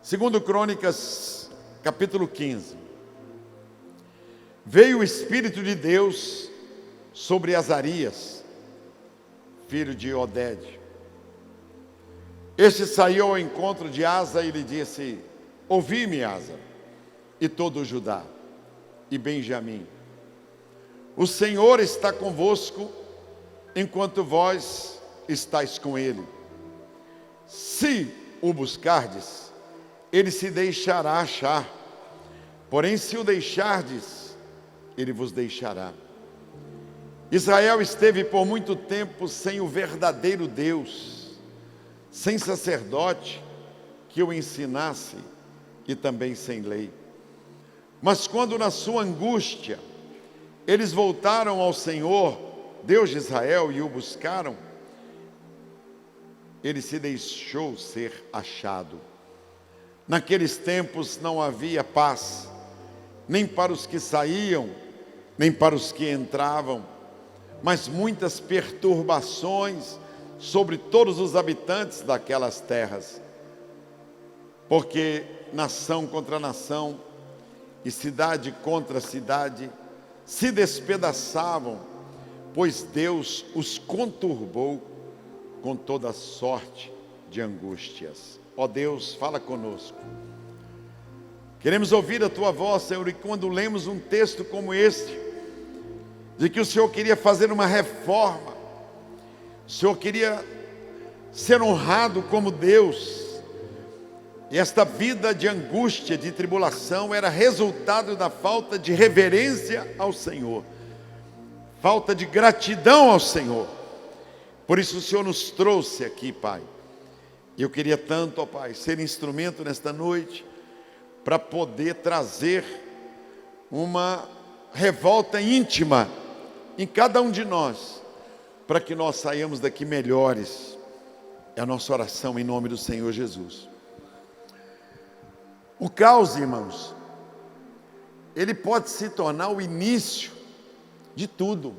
Segundo Crônicas, capítulo 15. Veio o Espírito de Deus sobre Azarias, filho de Oded. Este saiu ao encontro de Asa e lhe disse: ouvi-me, Asa, e todo o Judá, e Benjamim. O Senhor está convosco, enquanto vós estáis com ele. Se o buscardes, ele se deixará achar. Porém, se o deixardes, ele vos deixará. Israel esteve por muito tempo sem o verdadeiro Deus, sem sacerdote que o ensinasse, e também sem lei. Mas quando na sua angústia eles voltaram ao Senhor, Deus de Israel, e o buscaram, ele se deixou ser achado. Naqueles tempos não havia paz, nem para os que saíam, nem para os que entravam, mas muitas perturbações sobre todos os habitantes daquelas terras. Porque nação contra nação e cidade contra cidade se despedaçavam, pois Deus os conturbou com toda sorte de angústias. Ó Deus, fala conosco. Queremos ouvir a Tua voz, Senhor, e quando lemos um texto como este, de que o Senhor queria fazer uma reforma, o Senhor queria ser honrado como Deus, e esta vida de angústia, de tribulação, era resultado da falta de reverência ao Senhor, falta de gratidão ao Senhor. Por isso o Senhor nos trouxe aqui, Pai. E eu queria tanto, ó Pai, ser instrumento nesta noite, para poder trazer uma revolta íntima em cada um de nós, para que nós saiamos daqui melhores. É a nossa oração em nome do Senhor Jesus. O caos, irmãos, ele pode se tornar o início de tudo.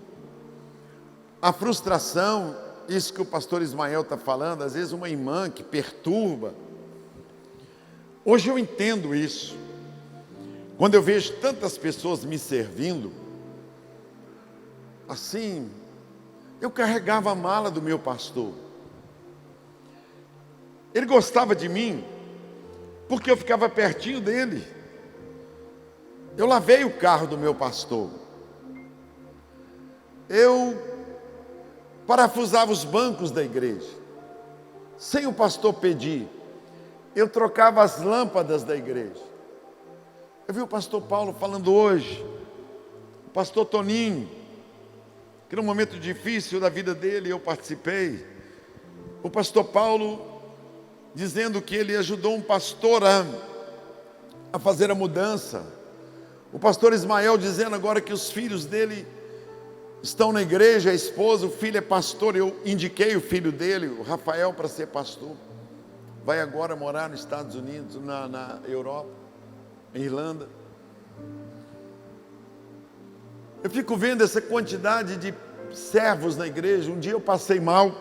A frustração, isso que o pastor Ismael está falando, às vezes uma irmã que perturba. Hoje eu entendo isso. Quando eu vejo tantas pessoas me servindo, assim, eu carregava a mala do meu pastor. Ele gostava de mim, porque eu ficava pertinho dele. Eu lavei o carro do meu pastor. Eu parafusava os bancos da igreja, sem o pastor pedir. Eu trocava as lâmpadas da igreja. Eu vi o pastor Paulo falando hoje, o pastor Toninho, que num momento difícil da vida dele eu participei. O pastor Paulo dizendo que ele ajudou um pastor a fazer a mudança. O pastor Ismael dizendo agora que os filhos dele estão na igreja, a esposa, o filho é pastor. Eu indiquei o filho dele, o Rafael, para ser pastor. Vai agora morar nos Estados Unidos, na Europa, em Irlanda. Eu fico vendo essa quantidade de servos na igreja. Um dia eu passei mal,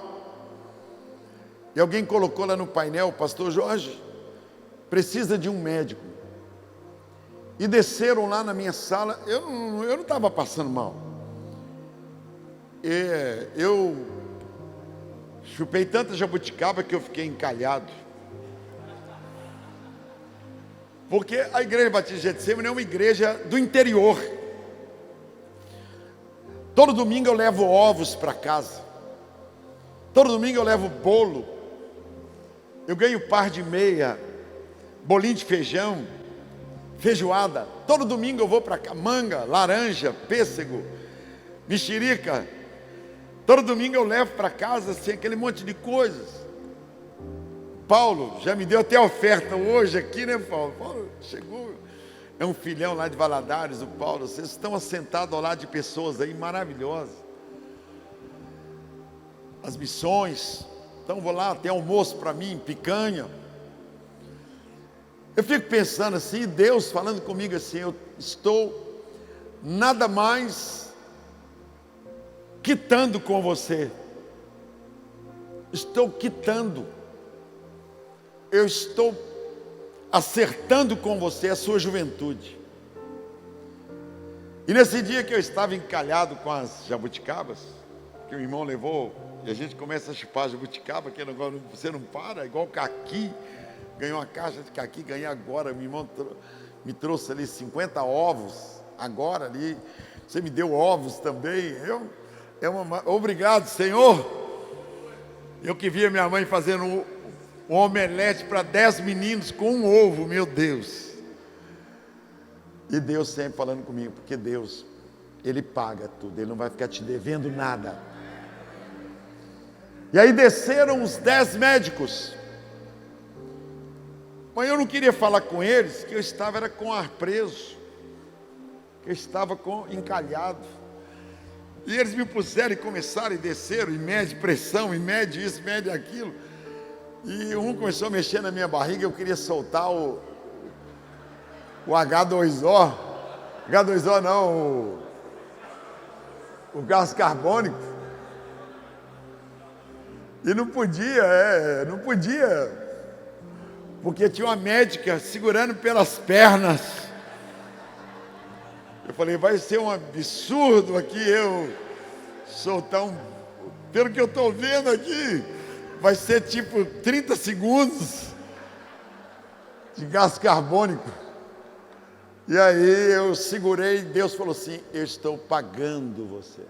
e alguém colocou lá no painel: pastor Jorge, precisa de um médico. E desceram lá na minha sala. Eu não estava passando mal. Eu chupei tanta jabuticaba que eu fiquei encalhado. Porque a igreja Batista de Getsemane é uma igreja do interior. Todo domingo eu levo ovos para casa. Todo domingo eu levo bolo. Eu ganho par de meia, bolinho de feijão, feijoada. Todo domingo eu vou para cá, manga, laranja, pêssego, mexerica. Todo domingo eu levo para casa assim, aquele monte de coisas. Paulo já me deu até oferta hoje aqui, né, Paulo? Paulo chegou, é um filhão lá de Valadares, o Paulo. Vocês estão assentados ao lado de pessoas aí maravilhosas. As missões. Então vou lá, tem almoço para mim, picanha. Eu fico pensando assim, Deus falando comigo assim: eu estou nada mais quitando com você. Estou quitando. Eu estou acertando com você a sua juventude. E nesse dia que eu estava encalhado com as jabuticabas, que o irmão levou, e a gente começa a chupar a jabuticaba, que agora você não para, igual o caqui, ganhou uma caixa de caqui, ganhei agora, meu irmão me trouxe ali 50 ovos, agora ali, você me deu ovos também, obrigado, Senhor. Eu que via minha mãe fazendo um omelete para 10 meninos com um ovo, meu Deus. E Deus sempre falando comigo, porque Deus, Ele paga tudo, Ele não vai ficar te devendo nada. E aí desceram os 10 médicos, mas eu não queria falar com eles, que eu estava era com ar preso, que eu estava encalhado. E eles me puseram e começaram, e desceram, e mede pressão, e mede isso, mede aquilo. E um começou a mexer na minha barriga, eu queria soltar o H2O. H2O não, o gás carbônico. E não podia, porque tinha uma médica segurando pelas pernas. Eu falei, vai ser um absurdo aqui eu soltar pelo que eu estou vendo aqui, vai ser tipo 30 segundos de gás carbônico. E aí eu segurei, Deus falou assim, eu estou pagando você.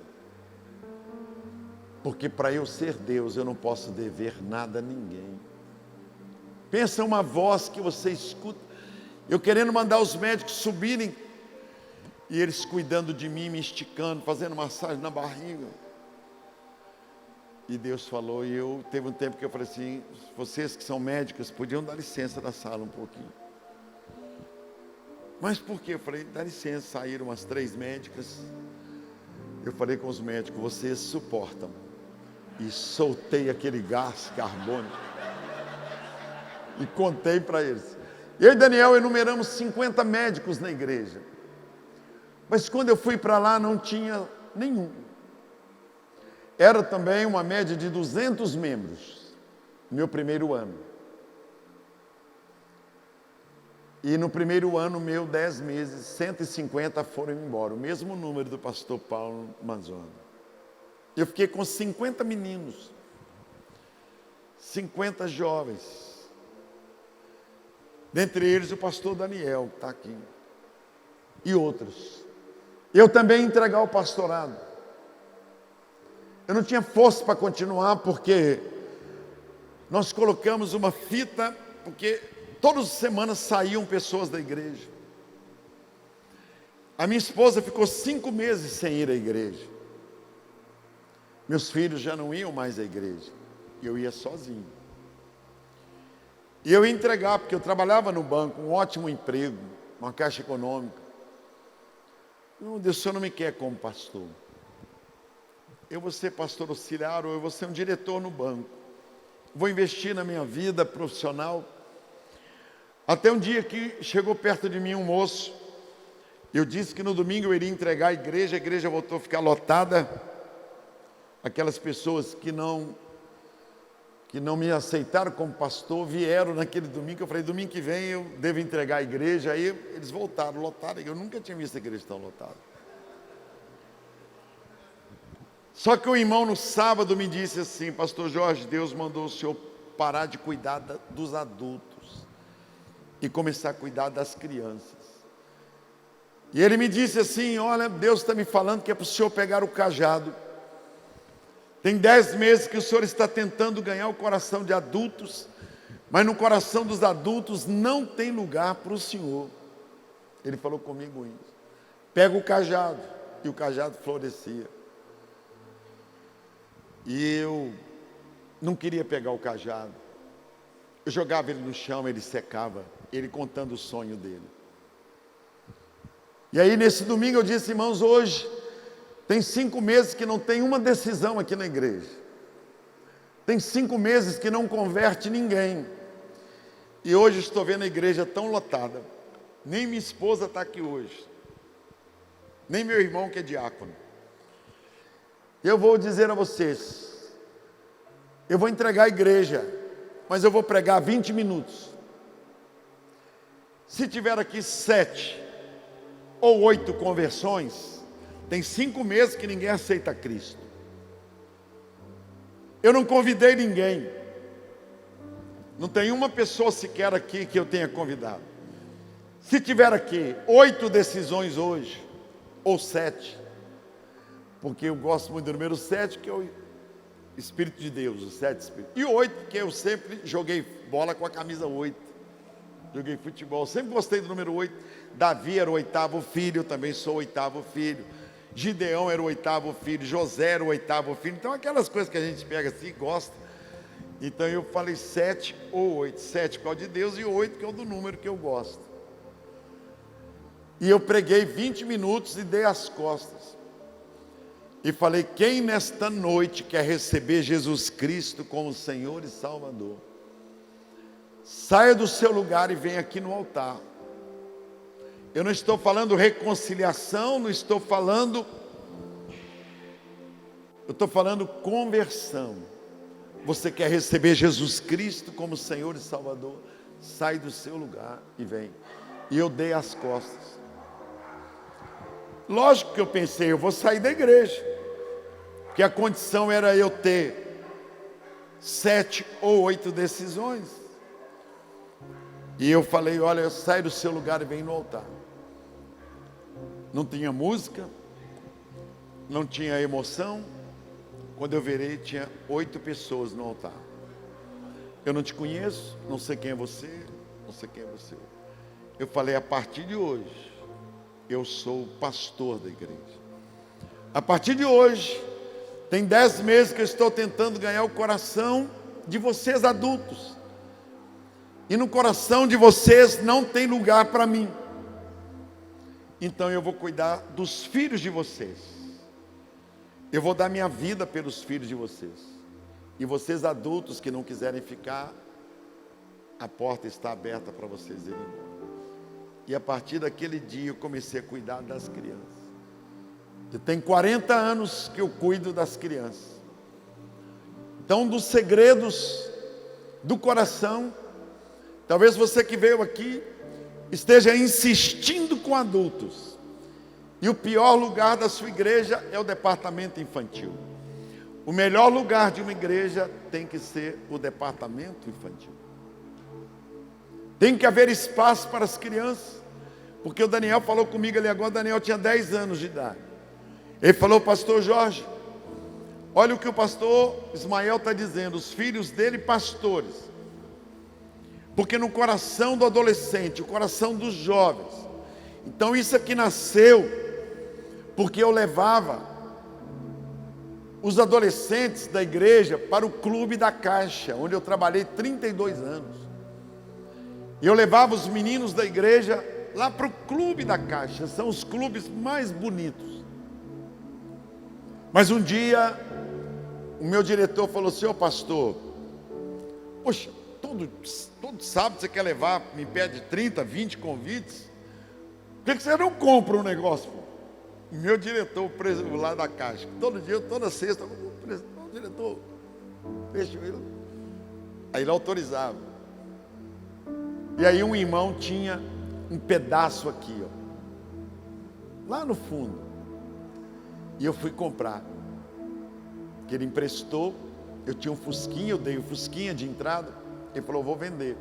Porque para eu ser Deus, eu não posso dever nada a ninguém. Pensa uma voz que você escuta, eu querendo mandar os médicos subirem, e eles cuidando de mim, me esticando, fazendo massagem na barriga. E Deus falou, e teve um tempo que eu falei assim, vocês que são médicos, podiam dar licença da sala um pouquinho. Mas por quê? Eu falei, dá licença, saíram umas 3 médicas. Eu falei com os médicos, vocês suportam. E soltei aquele gás carbônico. E contei para eles. Eu e Daniel enumeramos 50 médicos na igreja. Mas quando eu fui para lá não tinha nenhum. Era também uma média de 200 membros, no meu primeiro ano. E no primeiro ano meu, 10 meses, 150 foram embora, o mesmo número do pastor Paulo Manzoni. Eu fiquei com 50 meninos, 50 jovens. Dentre eles o pastor Daniel, que está aqui, e outros. Eu também entregar o pastorado. Eu não tinha força para continuar, porque nós colocamos uma fita, porque todas as semanas saíam pessoas da igreja. A minha esposa ficou 5 meses sem ir à igreja. Meus filhos já não iam mais à igreja. Eu ia sozinho. E eu ia entregar, porque eu trabalhava no banco, um ótimo emprego, uma caixa econômica. Não, Deus, o Senhor não me quer como pastor. Eu vou ser pastor auxiliar, ou eu vou ser um diretor no banco. Vou investir na minha vida profissional. Até um dia que chegou perto de mim um moço. Eu disse que no domingo eu iria entregar a igreja voltou a ficar lotada. Aquelas pessoas que não me aceitaram como pastor, vieram naquele domingo, eu falei, domingo que vem eu devo entregar a igreja, aí eles voltaram, lotaram, eu nunca tinha visto a igreja tão lotada. Só que o irmão no sábado me disse assim, pastor Jorge, Deus mandou o senhor parar de cuidar dos adultos e começar a cuidar das crianças. E ele me disse assim, olha, Deus está me falando que é para o senhor pegar o cajado. Tem 10 meses que o senhor está tentando ganhar o coração de adultos, mas no coração dos adultos não tem lugar para o senhor. Ele falou comigo isso. Pega o cajado, e o cajado florescia. E eu não queria pegar o cajado. Eu jogava ele no chão, ele secava, ele contando o sonho dele. E aí nesse domingo eu disse, irmãos, hoje tem 5 meses que não tem uma decisão aqui na igreja. Tem 5 meses que não converte ninguém. E hoje estou vendo a igreja tão lotada. Nem minha esposa está aqui hoje. Nem meu irmão que é diácono. Eu vou dizer a vocês. Eu vou entregar a igreja. Mas eu vou pregar 20 minutos. Se tiver aqui 7 ou 8 conversões, tem 5 meses que ninguém aceita Cristo. Eu não convidei ninguém. Não tem uma pessoa sequer aqui que eu tenha convidado. Se tiver aqui 8 decisões hoje, ou 7, porque eu gosto muito do número 7, que é o Espírito de Deus, o 7 Espírito. E o 8, que eu sempre joguei bola com a camisa 8. Joguei futebol, sempre gostei do número 8. Davi era o 8º filho, eu também sou o 8º filho. Gideão era o 8º filho, José era o 8º filho. Então aquelas coisas que a gente pega assim e gosta. Então eu falei 7 ou 8. 7 que é o de Deus e 8 que é o do número que eu gosto. E eu preguei 20 minutos e dei as costas. E falei, quem nesta noite quer receber Jesus Cristo como Senhor e Salvador? Saia do seu lugar e venha aqui no altar. Eu não estou falando reconciliação, não estou falando... Eu estou falando conversão. Você quer receber Jesus Cristo como Senhor e Salvador? Sai do seu lugar e vem. E eu dei as costas. Lógico que eu pensei, eu vou sair da igreja. Porque a condição era eu ter 7 ou 8 decisões. E eu falei, olha, sai do seu lugar e vem no altar. Não tinha música, não tinha emoção. Quando eu virei, tinha 8 pessoas no altar. Eu não te conheço, não sei quem é você, não sei quem é você. Eu falei, a partir de hoje, eu sou o pastor da igreja. A partir de hoje, tem 10 meses que eu estou tentando ganhar o coração de vocês adultos. E no coração de vocês não tem lugar para mim. Então eu vou cuidar dos filhos de vocês. Eu vou dar minha vida pelos filhos de vocês. E vocês adultos que não quiserem ficar, a porta está aberta para vocês irem embora. E a partir daquele dia eu comecei a cuidar das crianças. Eu tenho 40 anos que eu cuido das crianças. Então, um dos segredos do coração, talvez você que veio aqui esteja insistindo com adultos. E o pior lugar da sua igreja é o departamento infantil. O melhor lugar de uma igreja tem que ser o departamento infantil. Tem que haver espaço para as crianças. Porque o Daniel falou comigo ali agora, o Daniel tinha 10 anos de idade. Ele falou, pastor Jorge, olha o que o pastor Ismael está dizendo, os filhos dele pastores. Porque no coração do adolescente, o coração dos jovens. Então isso aqui nasceu porque eu levava os adolescentes da igreja para o clube da Caixa, onde eu trabalhei 32 anos. E eu levava os meninos da igreja lá para o clube da Caixa, são os clubes mais bonitos. Mas um dia, o meu diretor falou assim, ô pastor, poxa, todo sábado você quer levar, me pede 30, 20 convites, por que você não compra um negócio? O meu diretor, o lá da Caixa, todo dia, toda sexta, o diretor, deixa ele. Aí ele autorizava. E aí um irmão tinha um pedaço aqui, ó, lá no fundo. E eu fui comprar. Que ele emprestou, eu tinha um fusquinha, eu dei o fusquinha de entrada. Ele falou, vou vender.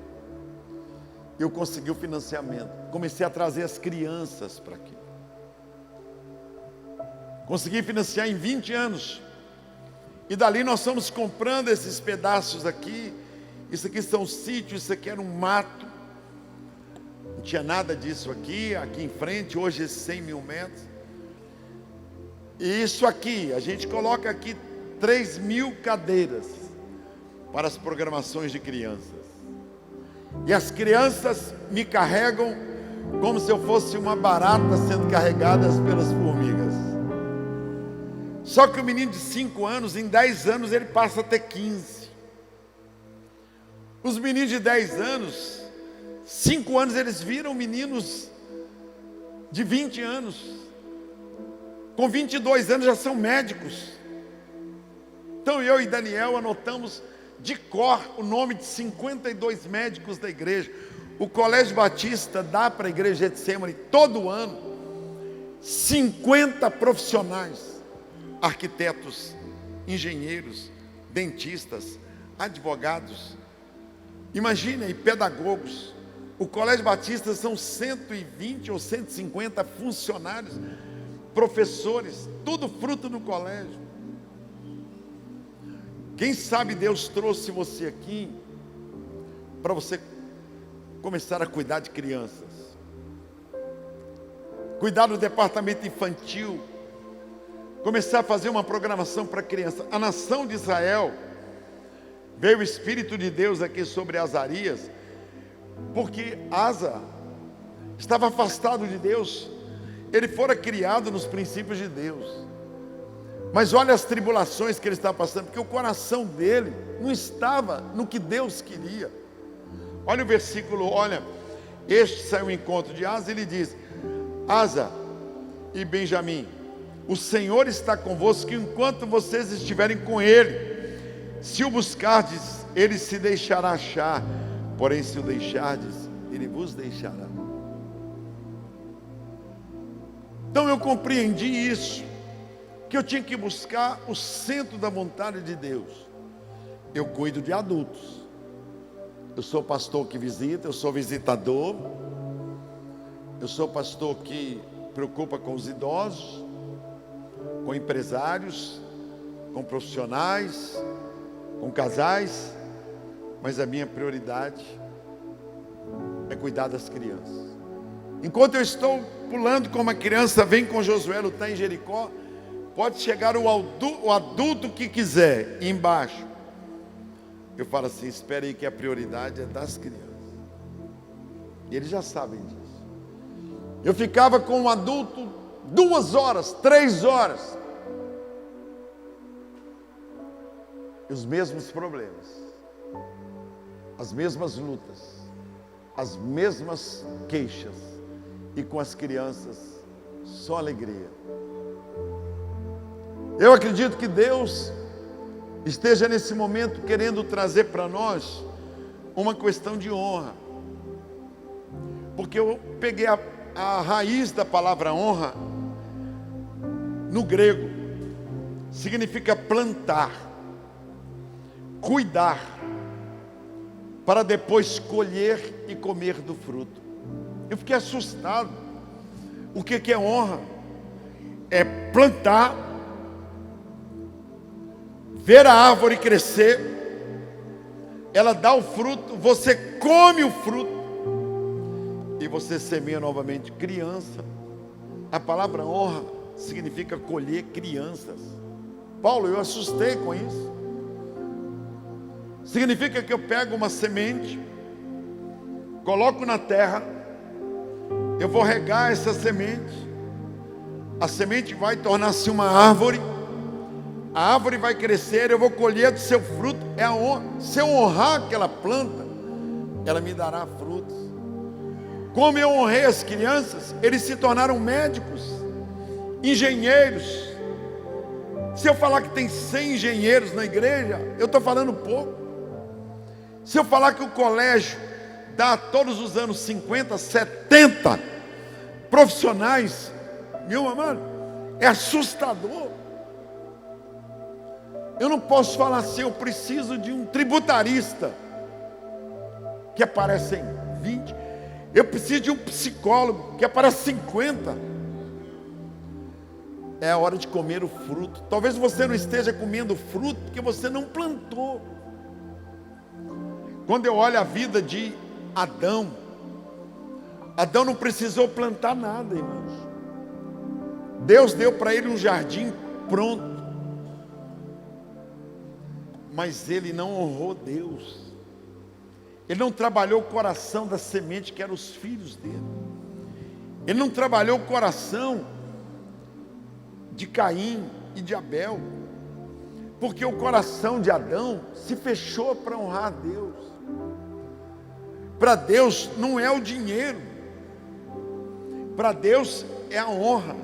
Eu consegui o financiamento. Comecei a trazer as crianças para aqui. Consegui financiar em 20 anos. E dali nós fomos comprando esses pedaços aqui. Isso aqui são sítios, isso aqui era um mato. Não tinha nada disso aqui em frente, hoje é 100 mil metros. E isso aqui, a gente coloca aqui 3.000 cadeiras para as programações de crianças. E as crianças me carregam como se eu fosse uma barata sendo carregadas pelas formigas. Só que o menino de 5 anos, em 10 anos ele passa a ter 15. Os meninos de 10 anos, 5 anos eles viram meninos de 20 anos. Com 22 anos já são médicos. Então eu e Daniel anotamos de cor o nome de 52 médicos da igreja. o Colégio Batista dá para a igreja de Getsemane todo ano 50 profissionais, arquitetos, engenheiros, dentistas, advogados, imagine aí, pedagogos. O Colégio Batista são 120 ou 150 funcionários, professores, tudo fruto do colégio. Quem sabe Deus trouxe você aqui para você começar a cuidar de crianças, cuidar do departamento infantil, começar a fazer uma programação para criança. A nação de Israel, veio o Espírito de Deus aqui sobre Azarias, porque Asa estava afastado de Deus. Ele fora criado nos princípios de Deus, mas olha as tribulações que ele estava passando, porque o coração dele não estava no que Deus queria. Olha o versículo, olha, este saiu ao encontro de Asa e ele diz: Asa e Benjamim, o Senhor está convosco enquanto vocês estiverem com ele. Se o buscardes, ele se deixará achar, porém se o deixardes, ele vos deixará. Então eu compreendi isso, que eu tinha que buscar o centro da vontade de Deus. Eu cuido de adultos, eu sou pastor que visita, eu sou visitador, eu sou pastor que preocupa com os idosos, com empresários, com profissionais, com casais, mas a minha prioridade é cuidar das crianças. Enquanto eu estou pulando como a criança vem com Josué lutar em Jericó, pode chegar o adulto que quiser embaixo. Eu falo assim: espere aí que a prioridade é das crianças. E eles já sabem disso. Eu ficava com um adulto 2 horas, 3 horas. E os mesmos problemas, as mesmas lutas, as mesmas queixas. E com as crianças, só alegria. Eu acredito que Deus esteja nesse momento querendo trazer para nós uma questão de honra. Porque eu peguei a raiz da palavra honra no grego. Significa plantar, cuidar, para depois colher e comer do fruto. Eu fiquei assustado. O que é honra? É plantar, ver a árvore crescer, ela dá o fruto, você come o fruto e você semeia novamente. Criança, a palavra honra significa colher crianças. Paulo, eu assustei com isso. Significa que eu pego uma semente, coloco na terra, eu vou regar essa semente, a semente vai tornar-se uma árvore, a árvore vai crescer, eu vou colher do seu fruto. É a honra. Se eu honrar aquela planta, ela me dará frutos. Como eu honrei as crianças, eles se tornaram médicos, engenheiros. Se eu falar que tem 100 engenheiros na igreja, eu estou falando pouco. Se eu falar que o colégio dá todos os anos 50, 70 profissionais, meu amado, é assustador. Eu não posso falar assim: eu preciso de um tributarista, que aparecem 20. Eu preciso de um psicólogo, que aparece 50. É a hora de comer o fruto. Talvez você não esteja comendo fruto porque você não plantou. Quando eu olho a vida de Adão, Adão não precisou plantar nada, irmãos. Deus deu para ele um jardim pronto, mas ele não honrou Deus. Ele não trabalhou o coração da semente que eram os filhos dele. Ele não trabalhou o coração de Caim e de Abel, porque o coração de Adão se fechou para honrar a Deus. Para Deus não é o dinheiro, para Deus é a honra.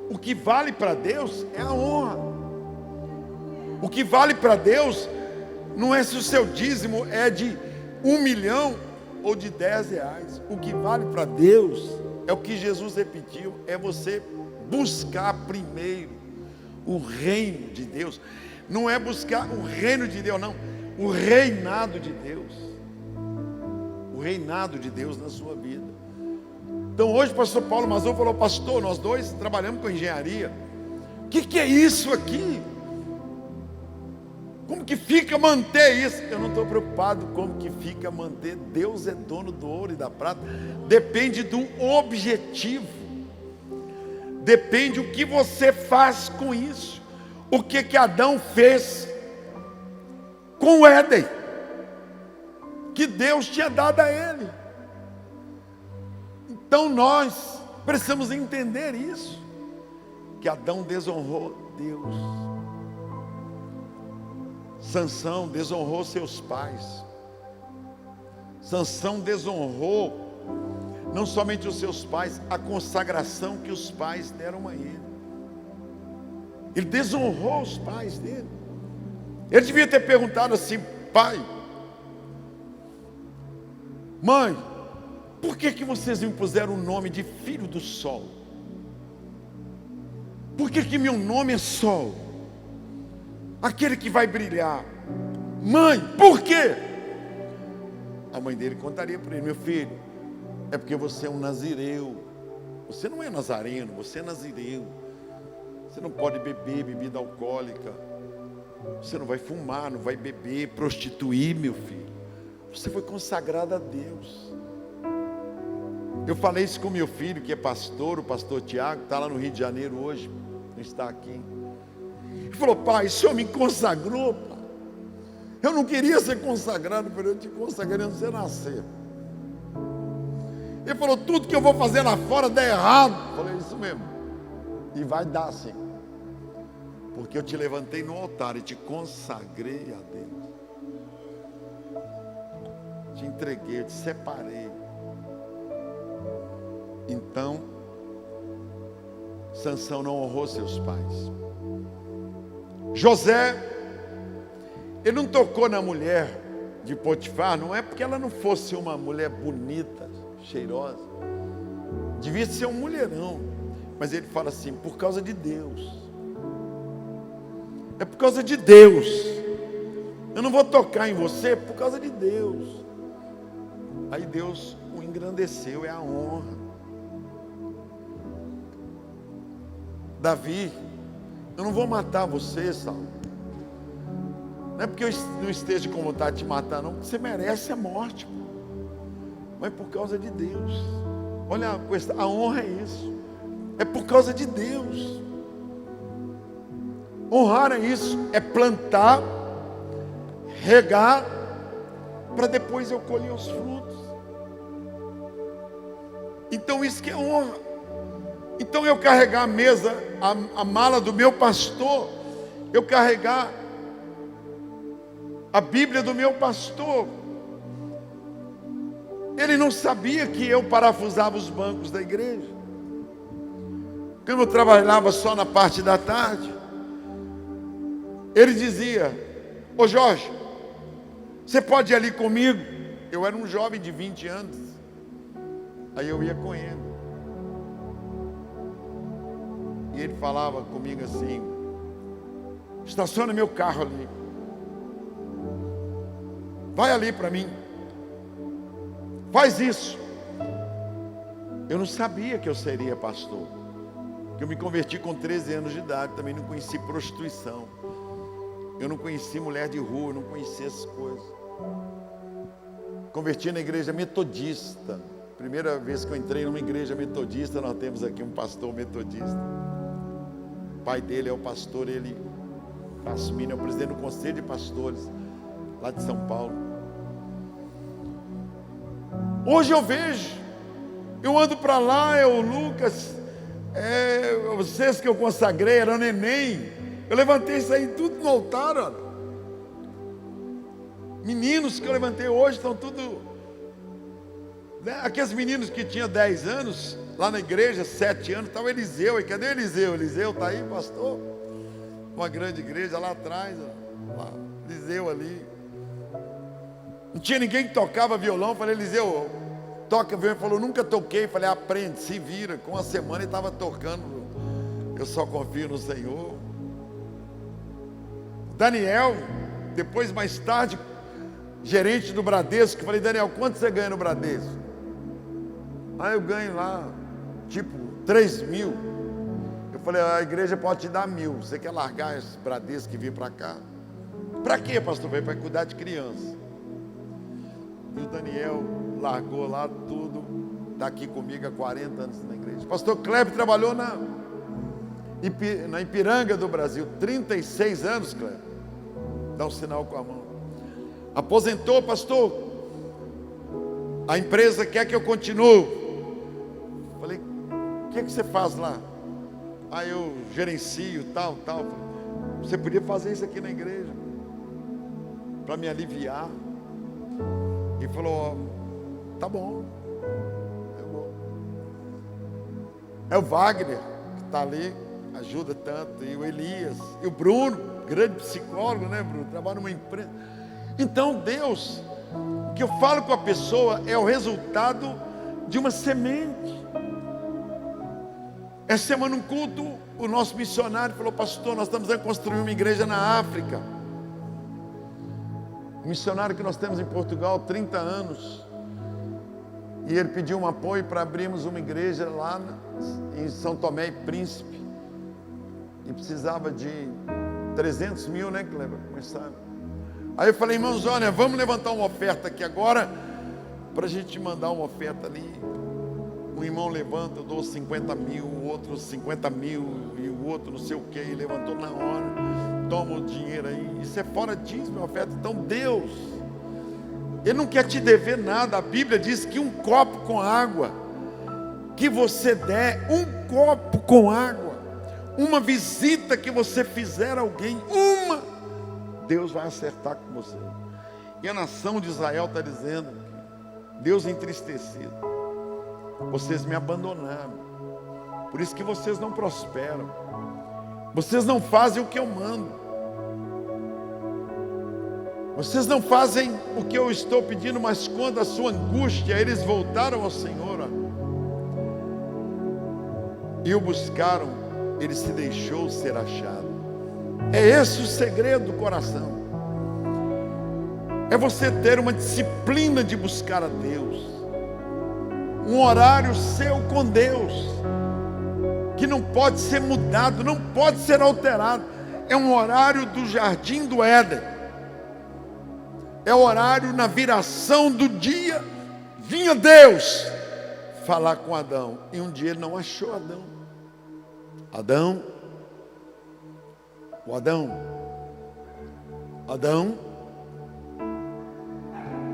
O que vale para Deus é a honra. O que vale para Deus não é se o seu dízimo é de 1 milhão ou de 10 reais. O que vale para Deus é o que Jesus repetiu, é você buscar primeiro o reino de Deus. Não é buscar o reino de Deus, não, o reinado de Deus. O reinado de Deus na sua vida. Então hoje o pastor Paulo Mazou falou: pastor, nós dois trabalhamos com engenharia. O que é isso aqui? Como que fica manter isso? Eu não estou preocupado como que fica manter. Deus é dono do ouro e da prata. Depende do objetivo. Depende o que você faz com isso. O que Adão fez com o Éden, que Deus tinha dado a ele. Então nós precisamos entender isso, que Adão desonrou Deus. Sansão desonrou seus pais. Sansão desonrou não somente os seus pais, a consagração que os pais deram a ele. Ele desonrou os pais dele. Ele devia ter perguntado assim: pai, mãe, por que vocês me puseram o nome de filho do sol? Por que meu nome é sol? Aquele que vai brilhar. Mãe, por quê? A mãe dele contaria para ele: meu filho, é porque você é um nazireu. Você não é nazareno, você é nazireu. Você não pode beber bebida alcoólica. Você não vai fumar, não vai beber, prostituir, meu filho. Você foi consagrado a Deus. Eu falei isso com meu filho, que é pastor, o pastor Tiago, está lá no Rio de Janeiro hoje, não está aqui. Ele falou: pai, o senhor me consagrou, pai. Eu não queria ser consagrado, mas eu te consagrei antes de você nascer. Ele falou: tudo que eu vou fazer lá fora dá errado. Eu falei: isso mesmo. E vai dar sim. Porque eu te levantei no altar e te consagrei a Deus. Te entreguei, te separei. Então, Sansão não honrou seus pais. José, ele não tocou na mulher de Potifar, não é porque ela não fosse uma mulher bonita, cheirosa. Devia ser um mulherão. Mas ele fala assim: por causa de Deus. É por causa de Deus. Eu não vou tocar em você por causa de Deus. Aí Deus o engrandeceu, é a honra. Davi: eu não vou matar você, Saulo. Não é porque eu não esteja com vontade de te matar, não, porque você merece a morte. Mas por causa de Deus. Olha a questão, a honra é isso. É por causa de Deus. Honrar é isso, é plantar, regar, para depois eu colher os frutos. Então isso que é honra. Então eu carregar a mesa, a mala do meu pastor, eu carregar a Bíblia do meu pastor. Ele não sabia que eu parafusava os bancos da igreja. Quando eu trabalhava só na parte da tarde, ele dizia: ô Jorge, você pode ir ali comigo? Eu era um jovem de 20 anos. Aí eu ia com ele. E ele falava comigo assim: estaciona meu carro ali. Vai ali para mim. Faz isso. Eu não sabia que eu seria pastor. Eu me converti com 13 anos de idade. Também não conheci prostituição. Eu não conheci mulher de rua. Eu não conhecia essas coisas. Converti na igreja metodista. Primeira vez que eu entrei numa igreja metodista, nós temos aqui um pastor metodista. O pai dele é o pastor, ele assumiu, é o presidente do conselho de pastores lá de São Paulo. Hoje eu vejo, eu ando para lá, o Lucas, vocês que eu consagrei, era neném, eu levantei isso aí tudo no altar, olha. Meninos que eu levantei hoje estão tudo, né? Aqueles meninos que tinham 10 anos, lá na igreja, 7 anos, estava Eliseu, e cadê Eliseu? Eliseu está aí, pastor, uma grande igreja lá atrás, ó. Lá, Eliseu ali. Não tinha ninguém que tocava violão. Eu falei, Eliseu, toca violão. Ele falou, nunca toquei. Eu falei, aprende, se vira. Com uma semana ele estava tocando. Eu só confio no Senhor. Daniel, depois mais tarde, gerente do Bradesco. Eu falei, Daniel, quanto você ganha no Bradesco? Eu ganho lá, tipo, 3.000. Eu falei, a igreja pode te dar 1.000. Você quer largar esse Bradesco e vir para cá? Para quê, pastor? Para cuidar de criança. E o Daniel largou lá tudo, está aqui comigo há 40 anos na igreja. Pastor Kleber trabalhou na Ipiranga do Brasil, 36 anos, Kleber. Dá um sinal com a mão. Aposentou, pastor. A empresa quer que eu continue. Falei, o que você faz lá? Eu gerencio, tal. Você podia fazer isso aqui na igreja, para me aliviar. E falou, tá bom. É o Wagner, que está ali, ajuda tanto. E o Elias, e o Bruno, grande psicólogo, né, Bruno? Trabalha numa empresa. Então Deus, o que eu falo com a pessoa é o resultado de uma semente. Essa semana, um culto, o nosso missionário falou, pastor, nós estamos a construir uma igreja na África. Um missionário que nós temos em Portugal há 30 anos. E ele pediu um apoio para abrirmos uma igreja lá em São Tomé e Príncipe. E precisava de 300 mil, né, Kleber? Começar. Aí eu falei, irmãos, olha, vamos levantar uma oferta aqui agora, para a gente mandar uma oferta ali. Um irmão levanta, eu dou 50 mil, o outro 50 mil, e o outro não sei o que, e levantou na hora, toma o dinheiro aí. Isso é fora disso, minha oferta. Então Deus, Ele não quer te dever nada. A Bíblia diz que um copo com água, que você der, um copo com água, uma visita que você fizer a alguém, Deus vai acertar com você. E a nação de Israel está dizendo, Deus entristecido, vocês me abandonaram, por isso que vocês não prosperam, vocês não fazem o que eu mando, vocês não fazem o que eu estou pedindo. Mas quando a sua angústia, eles voltaram ao Senhor e o buscaram, ele se deixou ser achado. É esse o segredo do coração, é você ter uma disciplina de buscar a Deus, um horário seu com Deus, que não pode ser mudado, não pode ser alterado. É um horário do jardim do Éden, é o horário na viração do dia. Vinha Deus falar com Adão, e um dia ele não achou Adão, Adão,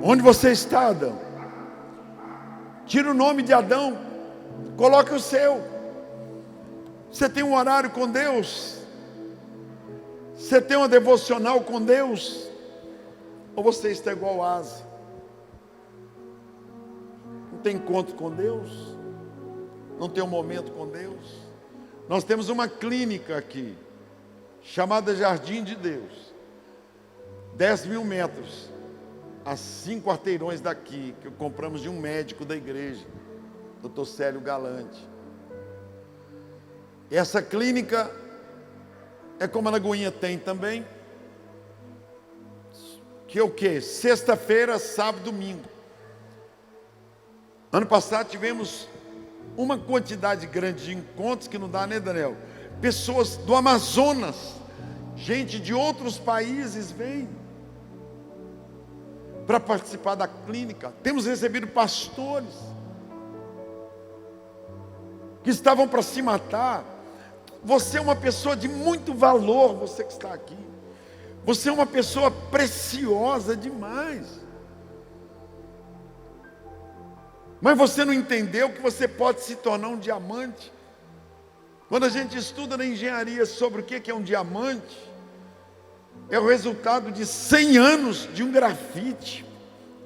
onde você está, Adão? Tira o nome de Adão, coloque o seu. Você tem um horário com Deus? Você tem uma devocional com Deus? Ou você está igual a Asa? Não tem encontro com Deus? Não tem um momento com Deus? Nós temos uma clínica aqui, chamada Jardim de Deus, 10.000 metros, a 5 quarteirões daqui, que compramos de um médico da igreja, Dr. Célio Galante. Essa clínica é como a Lagoinha tem também, que é o quê? Sexta-feira, sábado, domingo. Ano passado tivemos uma quantidade grande de encontros que não dá, né, Daniel? Pessoas do Amazonas, gente de outros países vêm para participar da clínica. Temos recebido pastores que estavam para se matar. Você é uma pessoa de muito valor, você que está aqui. Você é uma pessoa preciosa demais. Mas você não entendeu que você pode se tornar um diamante. Quando a gente estuda na engenharia sobre o que é um diamante, é o resultado de 100 anos de um grafite.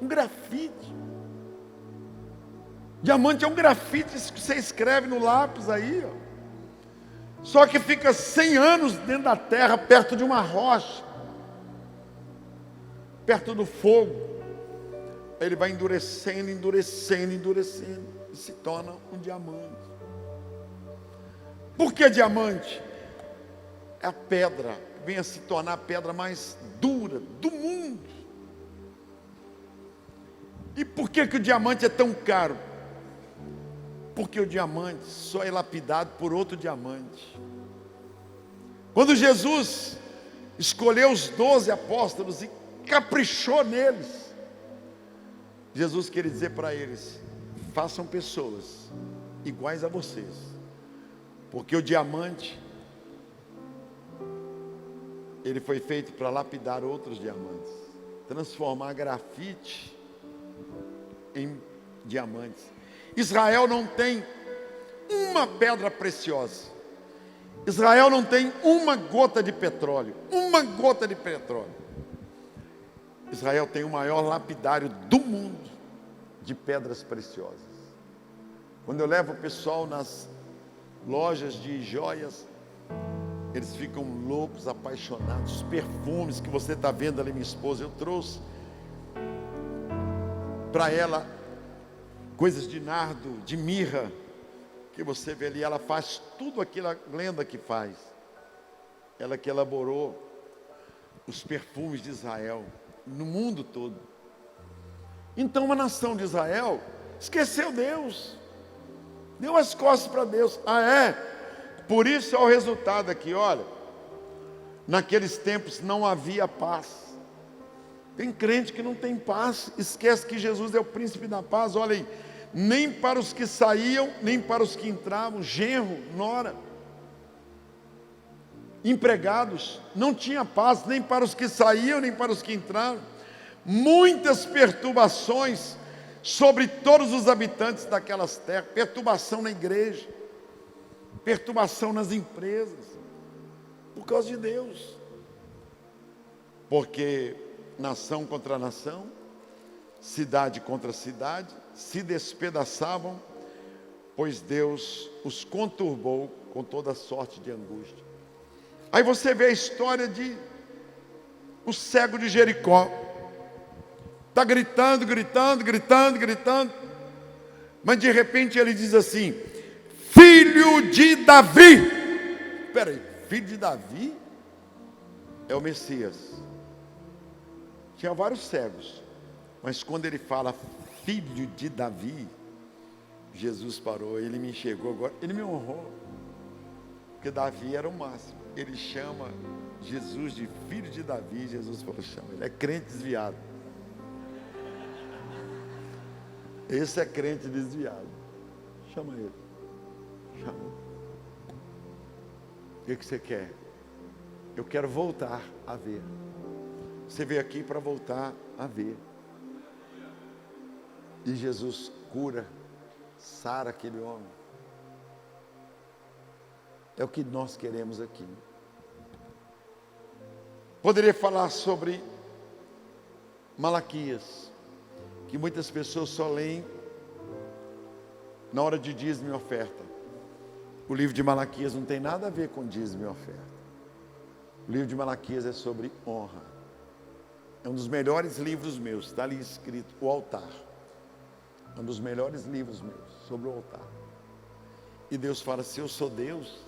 Um grafite. Diamante é um grafite que você escreve no lápis aí, ó. Só que fica 100 anos dentro da terra, perto de uma rocha, perto do fogo. ele vai endurecendo, endurecendo, endurecendo, e se torna um diamante. Por que diamante? É a pedra, vem a se tornar a pedra mais dura do mundo. E por que o diamante é tão caro? Porque o diamante só é lapidado por outro diamante. Quando Jesus escolheu os 12 apóstolos e caprichou neles, Jesus queria dizer para eles: façam pessoas iguais a vocês, porque o diamante, ele foi feito para lapidar outros diamantes, transformar grafite em diamantes. Israel não tem uma pedra preciosa, Israel não tem uma gota de petróleo, uma gota de petróleo. Israel tem o maior lapidário do mundo de pedras preciosas. Quando eu levo o pessoal nas lojas de joias, eles ficam loucos, apaixonados. Os perfumes que você está vendo ali, minha esposa, eu trouxe para ela coisas de nardo, de mirra, que você vê ali. Ela faz tudo aquilo, a Glenda que faz. Ela que elaborou os perfumes de Israel no mundo todo. Então a nação de Israel esqueceu Deus, deu as costas para Deus. Por isso é o resultado aqui, olha. Naqueles tempos não havia paz. Tem crente que não tem paz, esquece que Jesus é o príncipe da paz. Olha aí, nem para os que saíam, nem para os que entravam, genro, nora, empregados, não tinha paz, nem para os que saíam, nem para os que entraram. Muitas perturbações sobre todos os habitantes daquelas terras, perturbação na igreja, perturbação nas empresas, por causa de Deus. Porque nação contra nação, cidade contra cidade, se despedaçavam, pois Deus os conturbou com toda sorte de angústia. Aí você vê a história de o cego de Jericó. Está gritando, gritando, gritando, gritando. Mas de repente ele diz assim: filho de Davi. Espera aí, filho de Davi? É o Messias. Tinha vários cegos, mas quando ele fala filho de Davi, Jesus parou, ele me enxergou agora, ele me honrou. Porque Davi era o máximo. Ele chama Jesus de filho de Davi. Jesus falou: chama. Ele é crente desviado. Esse é crente desviado. Chama ele. Chama. O que você quer? Eu quero voltar a ver. Você veio aqui para voltar a ver. E Jesus cura, sara aquele homem. É o que nós queremos aqui. Poderia falar sobre Malaquias, que muitas pessoas só leem na hora de dízimo e oferta. O livro de Malaquias não tem nada a ver com dízimo e oferta. O livro de Malaquias é sobre honra. É um dos melhores livros meus, está ali escrito, o altar. É um dos melhores livros meus, sobre o altar. E Deus fala: se eu sou Deus,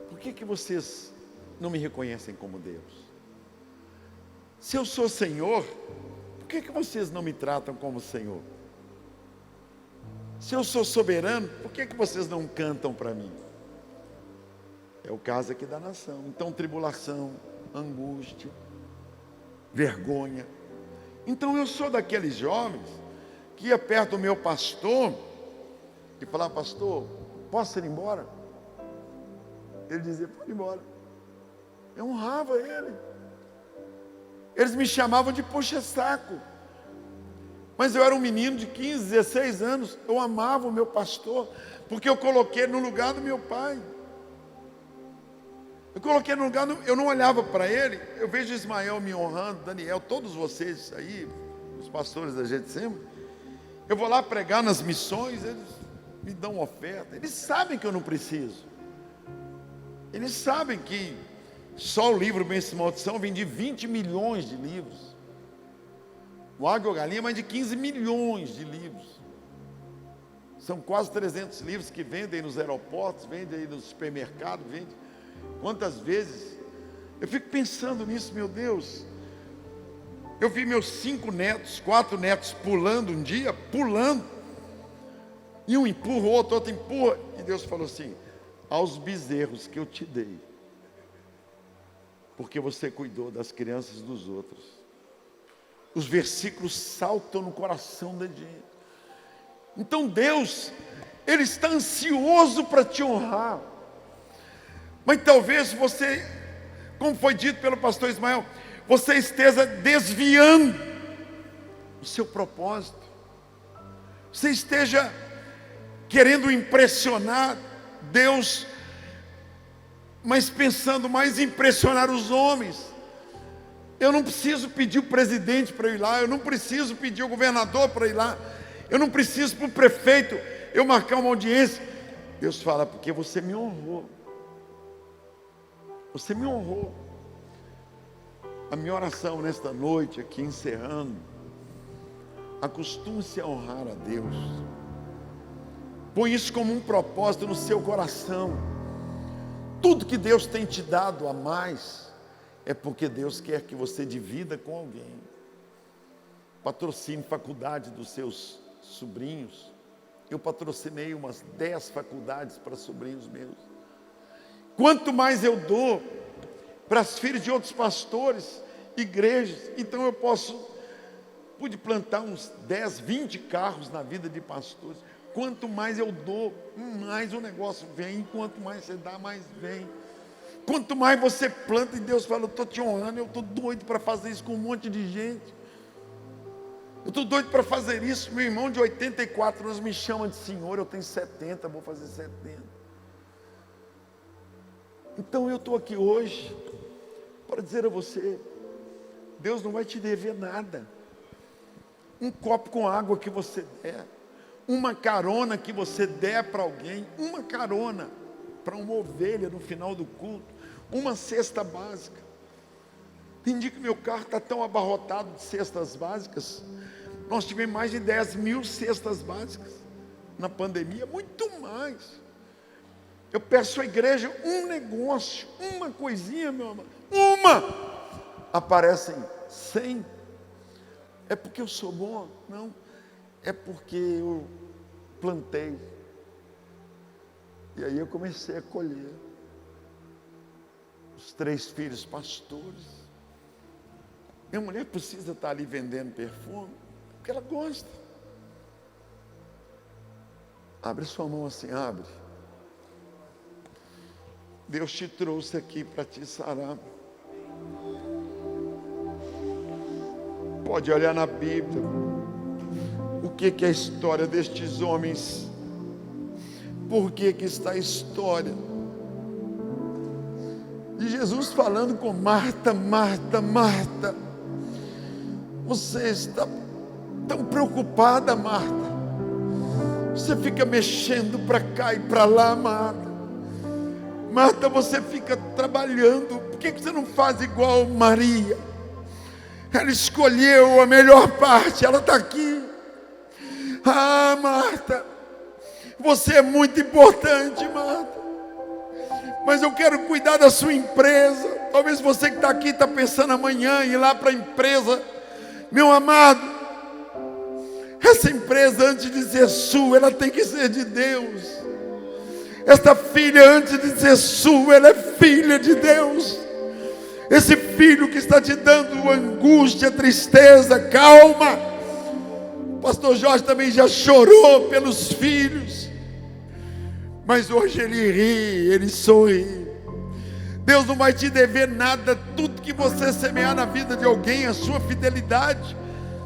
por que vocês não me reconhecem como Deus? Se eu sou Senhor, por que vocês não me tratam como Senhor? Se eu sou soberano, por que vocês não cantam para mim? É o caso aqui da nação. Então, tribulação, angústia, vergonha. Então eu sou daqueles jovens que ia perto do meu pastor e falava: pastor, posso ir embora? Ele dizia: pode ir embora. Eu honrava ele. Eles me chamavam de puxa-saco, mas eu era um menino de 15, 16 anos. Eu amava o meu pastor, porque eu coloquei no lugar do meu pai. Eu coloquei no lugar, eu não olhava para ele. Eu vejo Ismael me honrando, Daniel, todos vocês aí, os pastores da gente sempre. Eu vou lá pregar nas missões, eles me dão oferta. Eles sabem que eu não preciso. Eles sabem que só o livro Bênção e Maldição, eu vendi 20 milhões de livros. O Água e a Galinha, mais de 15 milhões de livros. São quase 300 livros que vendem nos aeroportos, vendem aí no supermercado, vendem. Quantas vezes? Eu fico pensando nisso, meu Deus. Eu vi meus 5 netos, 4 netos pulando um dia, pulando. E um empurra, o outro empurra. E Deus falou assim: aos bezerros que eu te dei, porque você cuidou das crianças dos outros. Os versículos saltam no coração da gente. Então Deus, Ele está ansioso para te honrar. Mas talvez você, como foi dito pelo pastor Ismael, você esteja desviando o seu propósito. Você esteja querendo impressionar Deus, mas pensando mais em impressionar os homens. Eu não preciso pedir o presidente para ir lá, eu não preciso pedir o governador para ir lá, eu não preciso para o prefeito eu marcar uma audiência. Deus fala: porque você me honrou. Você me honrou. A minha oração nesta noite, aqui encerrando: acostume-se a honrar a Deus. Põe isso como um propósito no seu coração. Tudo que Deus tem te dado a mais é porque Deus quer que você divida com alguém. Patrocine faculdade dos seus sobrinhos. Eu patrocinei umas 10 faculdades para sobrinhos meus. Quanto mais eu dou para as filhas de outros pastores, igrejas, então eu pude plantar uns 10, 20 carros na vida de pastores. Quanto mais eu dou, mais o negócio vem. Quanto mais você dá, mais vem. Quanto mais você planta, e Deus fala: eu estou te honrando, eu estou doido para fazer isso com um monte de gente. Eu estou doido para fazer isso. Meu irmão de 84 anos me chama de senhor, eu tenho 70, vou fazer 70. Então eu estou aqui hoje para dizer a você: Deus não vai te dever nada. Um copo com água que você der, uma carona que você der para alguém, uma carona para uma ovelha no final do culto, uma cesta básica. Tem dia que meu carro está tão abarrotado de cestas básicas. Nós tivemos mais de 10 mil cestas básicas na pandemia, muito mais. Eu peço à igreja um negócio, uma coisinha, meu amor, uma, aparecem 100. É porque eu sou bom? Não, é porque eu plantei. E aí eu comecei a colher. Os 3 filhos pastores. Minha mulher precisa estar ali vendendo perfume, porque ela gosta. Abre sua mão assim, abre. Deus te trouxe aqui para te sarar. Pode olhar na Bíblia. O que é a história destes homens? Por que está a história de Jesus falando com Marta: Marta, Marta, você está tão preocupada, Marta. Você fica mexendo para cá e para lá, Marta. Marta, você fica trabalhando. Por que você não faz igual Maria? Ela escolheu a melhor parte, ela está aqui. Ah, Marta, você é muito importante, Marta, mas eu quero cuidar da sua empresa. Talvez você que está aqui está pensando amanhã em ir lá para a empresa. Meu amado, essa empresa, antes de ser sua, ela tem que ser de Deus. Esta filha, antes de ser sua, ela é filha de Deus. Esse filho que está te dando angústia, tristeza, calma. O pastor Jorge também já chorou pelos filhos, mas hoje ele ri, ele sorri. Deus não vai te dever nada. Tudo que você semear na vida de alguém, a sua fidelidade,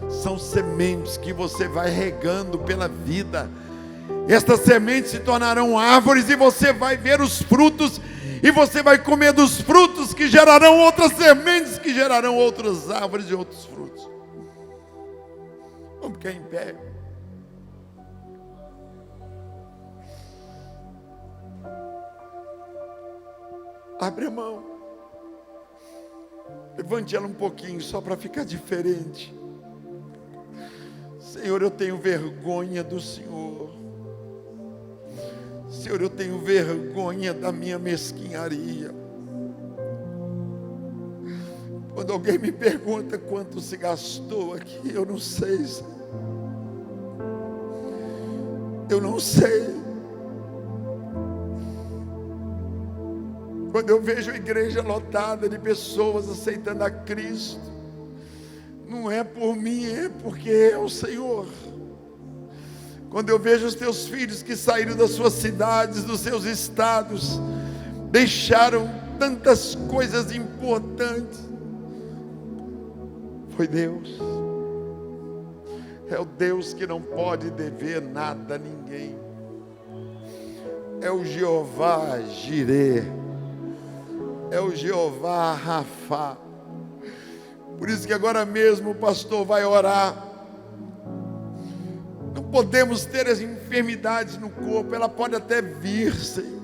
são sementes que você vai regando pela vida. Estas sementes se tornarão árvores e você vai ver os frutos, e você vai comer dos frutos que gerarão outras sementes, que gerarão outras árvores e outros frutos. Vamos ficar em pé. Abre a mão. Levante ela um pouquinho, só para ficar diferente. Senhor, eu tenho vergonha do Senhor. Senhor, eu tenho vergonha da minha mesquinharia. Quando alguém me pergunta quanto se gastou aqui, eu não sei, Senhor. Eu não sei. Quando eu vejo a igreja lotada de pessoas aceitando a Cristo, não é por mim, é porque é o Senhor. Quando eu vejo os teus filhos que saíram das suas cidades, dos seus estados, deixaram tantas coisas importantes, foi Deus. É o Deus que não pode dever nada a ninguém. É o Jeová Jireh. É o Jeová Rafá. Por isso que agora mesmo o pastor vai orar. Não podemos ter as enfermidades no corpo. Ela pode até vir, Senhor.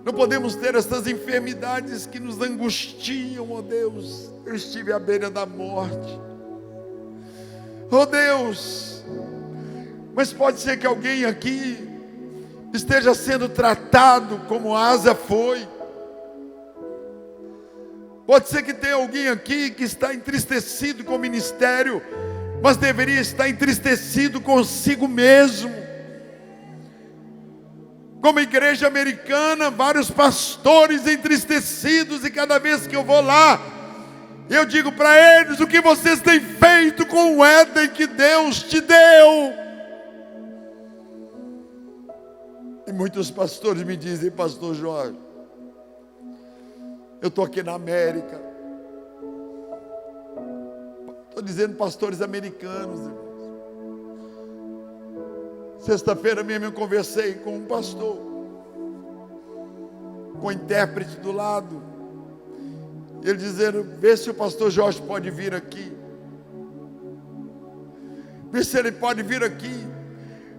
Não podemos ter essas enfermidades que nos angustiam, ó Deus. Eu estive à beira da morte, ó Deus. Mas pode ser que alguém aqui esteja sendo tratado como Asa foi. Pode ser que tenha alguém aqui que está entristecido com o ministério, mas deveria estar entristecido consigo mesmo. Como igreja americana, vários pastores entristecidos, e cada vez que eu vou lá, eu digo para eles: o que vocês têm feito com o Éden que Deus te deu? E muitos pastores me dizem: pastor Jorge, eu estou aqui na América. Estou dizendo pastores americanos, irmãos. Sexta-feira mesmo eu conversei com um pastor, com o intérprete do lado. Ele dizendo: vê se o pastor Jorge pode vir aqui. Vê se ele pode vir aqui.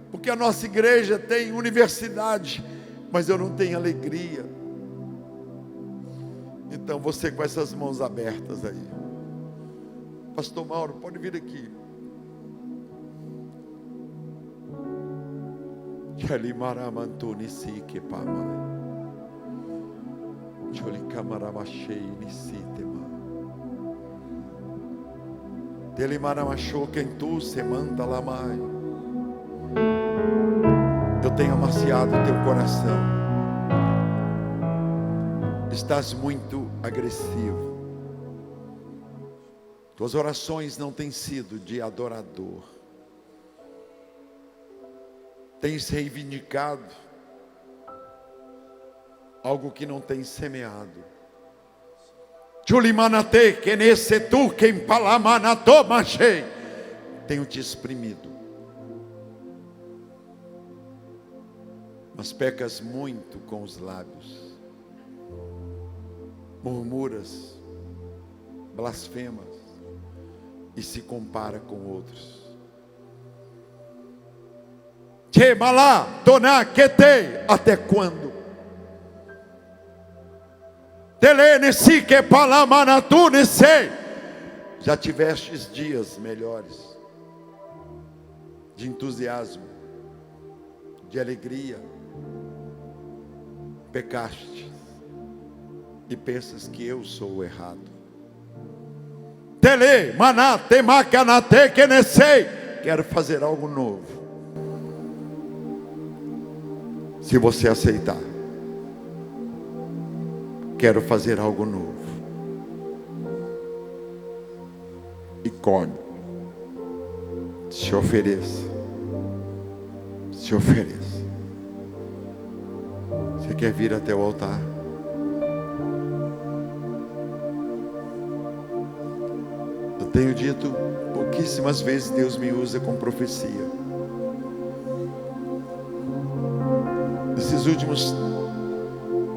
Porque a nossa igreja tem universidade, mas eu não tenho alegria. Então você com essas mãos abertas aí, pastor Mauro, pode vir aqui. Eu tenho amaciado o teu coração. Estás muito agressivo. Tuas orações não têm sido de adorador. Tens reivindicado algo que não tens semeado. Tenho te exprimido. Mas pecas muito com os lábios. Murmuras, blasfemas e se compara com outros. Até quando? Já tivestes dias melhores, de entusiasmo, de alegria. Pecaste e pensas que eu sou o errado. Quero fazer algo novo. Se você aceitar, quero fazer algo novo. E come, se ofereça, se ofereça. Você quer vir até o altar? Eu tenho dito pouquíssimas vezes, Deus me usa com profecia. Nesses últimos,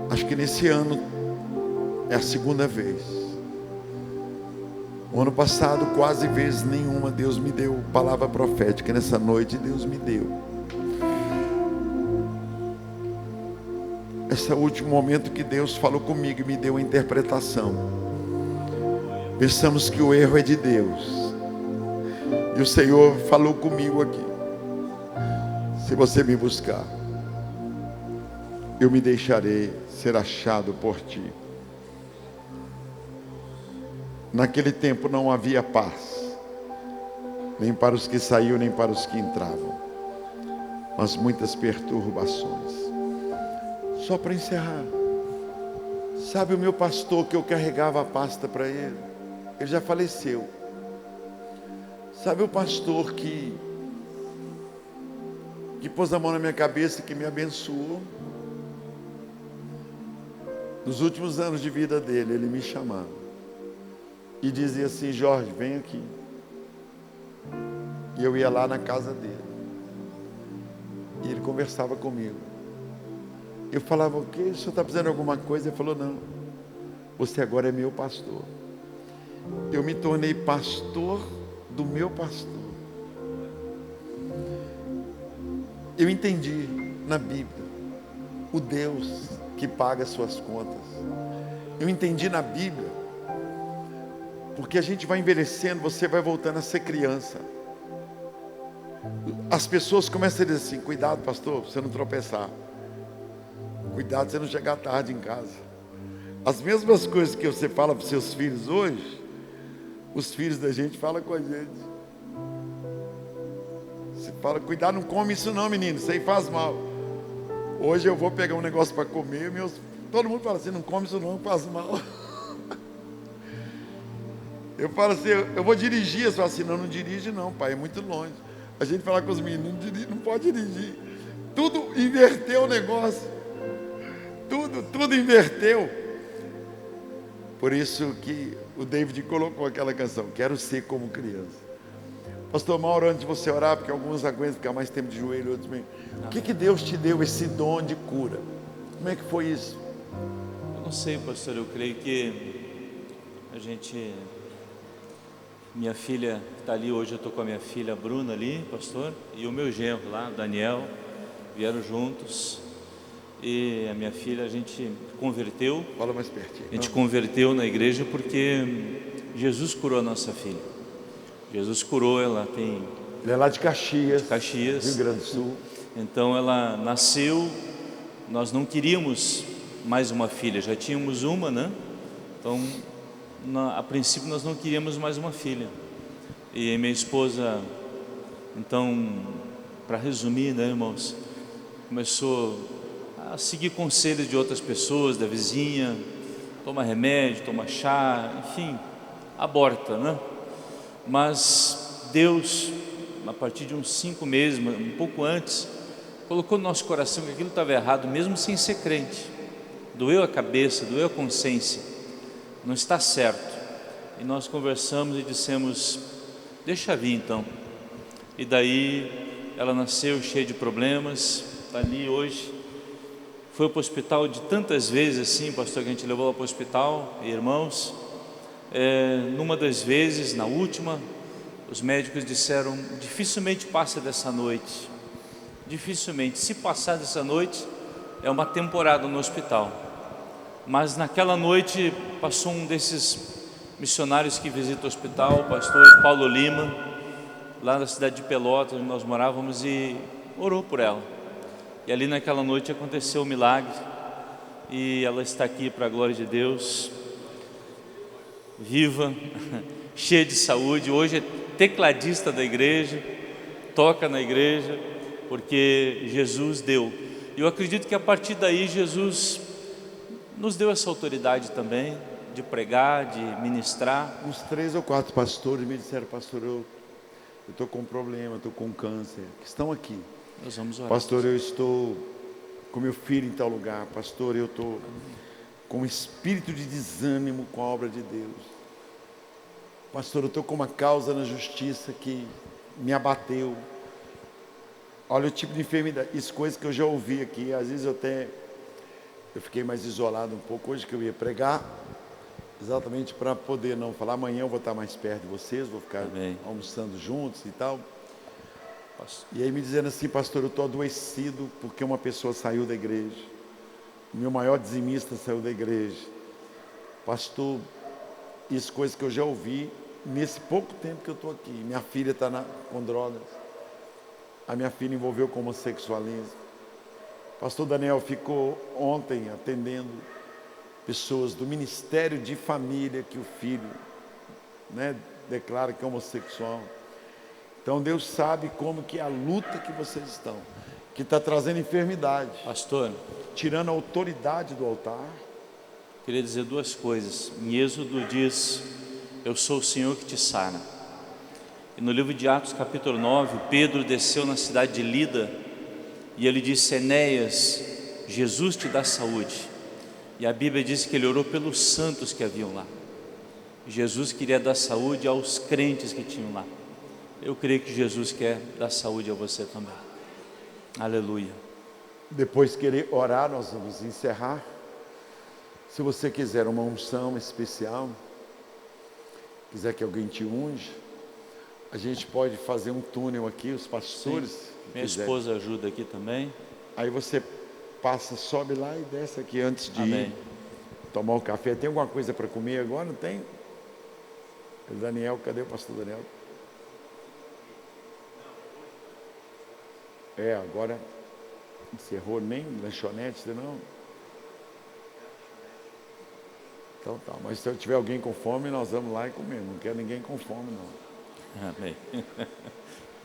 acho que nesse ano é a segunda vez. O ano passado quase vez nenhuma Deus me deu palavra profética. Nessa noite Deus me deu. Esse é o último momento que Deus falou comigo e me deu a interpretação. Pensamos que o erro é de Deus. E o Senhor falou comigo aqui: se você me buscar, eu me deixarei ser achado por ti. Naquele tempo não havia paz, nem para os que saíam, nem para os que entravam, mas muitas perturbações. Só para encerrar, sabe o meu pastor que eu carregava a pasta para ele? Ele já faleceu. Sabe o pastor que pôs a mão na minha cabeça e que me abençoou? Nos últimos anos de vida dele, ele me chamava e dizia assim: Jorge, vem aqui. E eu ia lá na casa dele e ele conversava comigo. Eu falava: o quê? O senhor está precisando de alguma coisa? Ele falou: não, você agora é meu pastor. Eu me tornei pastor do meu pastor. Eu entendi na Bíblia o Deus que paga as suas contas. Eu entendi na Bíblia, porque a gente vai envelhecendo, você vai voltando a ser criança. As pessoas começam a dizer assim: cuidado, pastor, pra você não tropeçar. Cuidado pra você não chegar tarde em casa. As mesmas coisas que você fala para os seus filhos hoje, os filhos da gente falam com a gente. Você fala: cuidado, não come isso não, menino, isso aí faz mal. Hoje eu vou pegar um negócio para comer, todo mundo fala assim: não come isso não, faz mal. Eu falo assim: eu vou dirigir. Você fala assim: não dirige não, pai, é muito longe. A gente fala com os meninos: não pode dirigir. Tudo inverteu o negócio. Tudo inverteu. Por isso que o David colocou aquela canção: quero ser como criança. Pastor Mauro, antes de você orar, porque alguns aguentam ficar mais tempo de joelho, outros bem. O que Deus te deu esse dom de cura? Como é que foi isso? Eu não sei, pastor, eu creio que minha filha está ali hoje, eu estou com a minha filha Bruna ali, pastor, e o meu genro lá, Daniel, vieram juntos. E a minha filha, a gente converteu. Fala mais pertinho. A gente converteu na igreja porque Jesus curou a nossa filha. Jesus curou, ela é lá de Caxias, Rio Grande do Sul. Então ela nasceu, nós não queríamos mais uma filha, já tínhamos uma, né? Então, a princípio nós não queríamos mais uma filha. E minha esposa, então, para resumir, né, irmãos, começou a seguir conselhos de outras pessoas, da vizinha, toma remédio, toma chá, enfim, aborta, né? Mas Deus, a partir de uns 5 meses, um pouco antes, colocou no nosso coração que aquilo estava errado, mesmo sem ser crente. Doeu a cabeça, doeu a consciência, não está certo. E nós conversamos e dissemos: deixa vir então. E daí ela nasceu cheia de problemas, está ali hoje. Foi para o hospital de tantas vezes assim, pastor, que a gente levou ela para o hospital, irmãos. Numa das vezes, na última, os médicos disseram: dificilmente passa dessa noite. Dificilmente, se passar dessa noite, é uma temporada no hospital. Mas naquela noite passou um desses missionários que visita o hospital, o pastor Paulo Lima, lá na cidade de Pelotas, onde nós morávamos, e orou por ela. E ali naquela noite aconteceu o milagre, e ela está aqui para a glória de Deus, viva, cheia de saúde. Hoje é tecladista da igreja, toca na igreja, porque Jesus deu. E eu acredito que a partir daí Jesus nos deu essa autoridade também de pregar, de ministrar. Uns 3 ou 4 pastores me disseram: pastor, eu estou com um problema, estou com câncer, que estão aqui. Nós vamos orar. Pastor, eu estou com meu filho em tal lugar. Pastor, eu estou com um espírito de desânimo com a obra de Deus. Pastor, eu estou com uma causa na justiça que me abateu. Olha o tipo de enfermidade, isso, coisas que eu já ouvi aqui. Às vezes eu fiquei mais isolado um pouco hoje, que eu ia pregar, exatamente para poder não falar. Amanhã eu vou estar mais perto de vocês, vou ficar almoçando juntos e tal. E aí me dizendo assim: pastor, eu estou adoecido porque uma pessoa saiu da igreja, o meu maior dizimista saiu da igreja. Pastor, isso, coisas que eu já ouvi, nesse pouco tempo que eu estou aqui, minha filha está com drogas, a minha filha envolveu com homossexualismo. Pastor Daniel ficou ontem atendendo pessoas do Ministério de Família que o filho, né, declara que é homossexual. Então Deus sabe como que é a luta que vocês estão, que está trazendo enfermidade, Pastor, tirando a autoridade do altar. queria dizer duas coisas. Em Êxodo diz: eu sou o Senhor que te sara. E no livro de Atos capítulo 9, Pedro desceu na cidade de Lida e ele disse: Enéas, Jesus te dá saúde. E a Bíblia diz que ele orou pelos santos que haviam lá. Jesus queria dar saúde aos crentes que tinham lá. Eu creio que Jesus quer dar saúde a você também. Aleluia. Depois querer orar, nós vamos encerrar. Se você quiser uma unção especial, quiser que alguém te unja, a gente pode fazer um túnel aqui, os pastores. Minha esposa ajuda aqui também. Aí você passa, sobe lá e desce aqui antes de ir tomar um café. Tem alguma coisa para comer agora? Não tem? O Daniel, cadê o pastor Daniel? Agora encerrou, nem lanchonete, não. Então tá, mas se tiver alguém com fome, nós vamos lá e comer. Não quero ninguém com fome, não. Amém.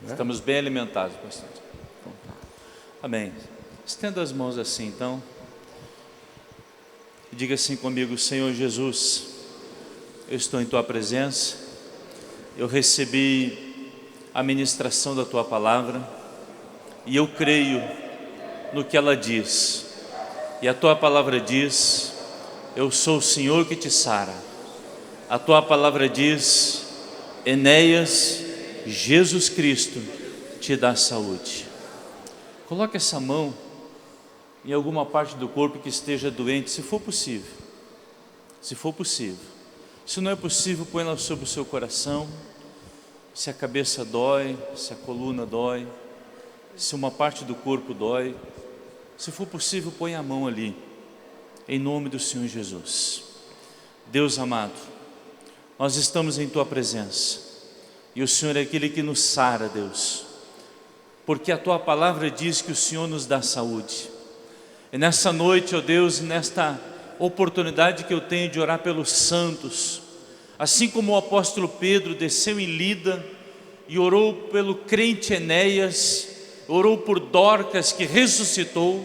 Estamos bem alimentados, pastor. Então tá. Amém. Estenda as mãos assim, então. E diga assim comigo: Senhor Jesus, eu estou em Tua presença. Eu recebi a ministração da Tua palavra. E eu creio no que ela diz. E a Tua palavra diz: eu sou o Senhor que te sara. A Tua palavra diz: Enéas, Jesus Cristo te dá saúde. Coloque essa mão em alguma parte do corpo que esteja doente, se for possível. Se for possível. Se não é possível, põe-la sobre o seu coração. Se a cabeça dói, se a coluna dói, se uma parte do corpo dói, se for possível, põe a mão ali, em nome do Senhor Jesus. Deus amado, nós estamos em Tua presença, e o Senhor é aquele que nos sara, Deus, porque a Tua palavra diz que o Senhor nos dá saúde. E nessa noite, ó Deus, nesta oportunidade que eu tenho de orar pelos santos, assim como o apóstolo Pedro desceu em Lida e orou pelo crente Enéas, orou por Dorcas que ressuscitou,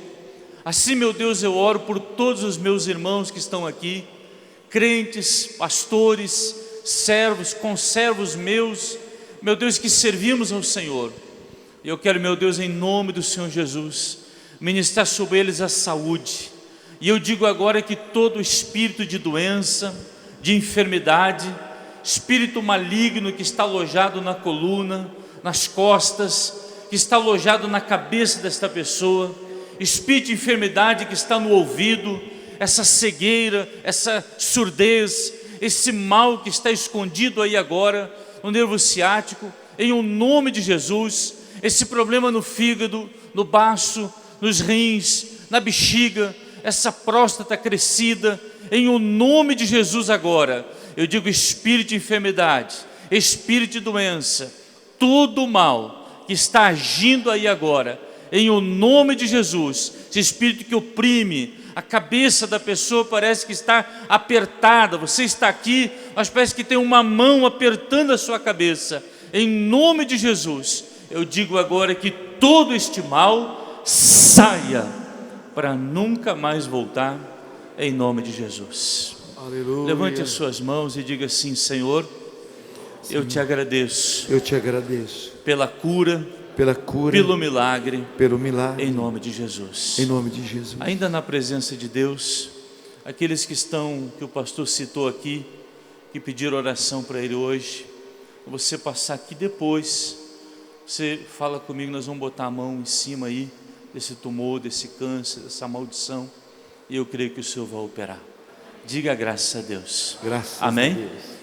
assim, meu Deus, eu oro por todos os meus irmãos que estão aqui, crentes, pastores, servos, conservos meus, meu Deus, que servimos ao Senhor. E eu quero, meu Deus, em nome do Senhor Jesus, ministrar sobre eles a saúde. E eu digo agora que todo espírito de doença, de enfermidade, espírito maligno que está alojado na coluna, nas costas, que está alojado na cabeça desta pessoa, espírito de enfermidade que está no ouvido, essa cegueira, essa surdez, esse mal que está escondido aí agora, no nervo ciático, em um nome de Jesus, esse problema no fígado, no baço, nos rins, na bexiga, essa próstata crescida, em um nome de Jesus agora, eu digo espírito de enfermidade, espírito de doença, todo mal que está agindo aí agora, em o nome de Jesus, esse espírito que oprime, a cabeça da pessoa parece que está apertada, você está aqui, mas parece que tem uma mão apertando a sua cabeça, em nome de Jesus, eu digo agora que todo este mal saia, para nunca mais voltar, em nome de Jesus. Aleluia. Levante as suas mãos e diga assim: Senhor, eu te agradeço. Eu te agradeço pela cura, pelo milagre, em nome de Jesus. Em nome de Jesus. Ainda na presença de Deus, aqueles que o pastor citou aqui, que pediram oração para ele hoje, você passar aqui depois, você fala comigo, nós vamos botar a mão em cima aí desse tumor, desse câncer, dessa maldição, e eu creio que o Senhor vai operar. Diga graças a Deus. Graças Amém? a Deus.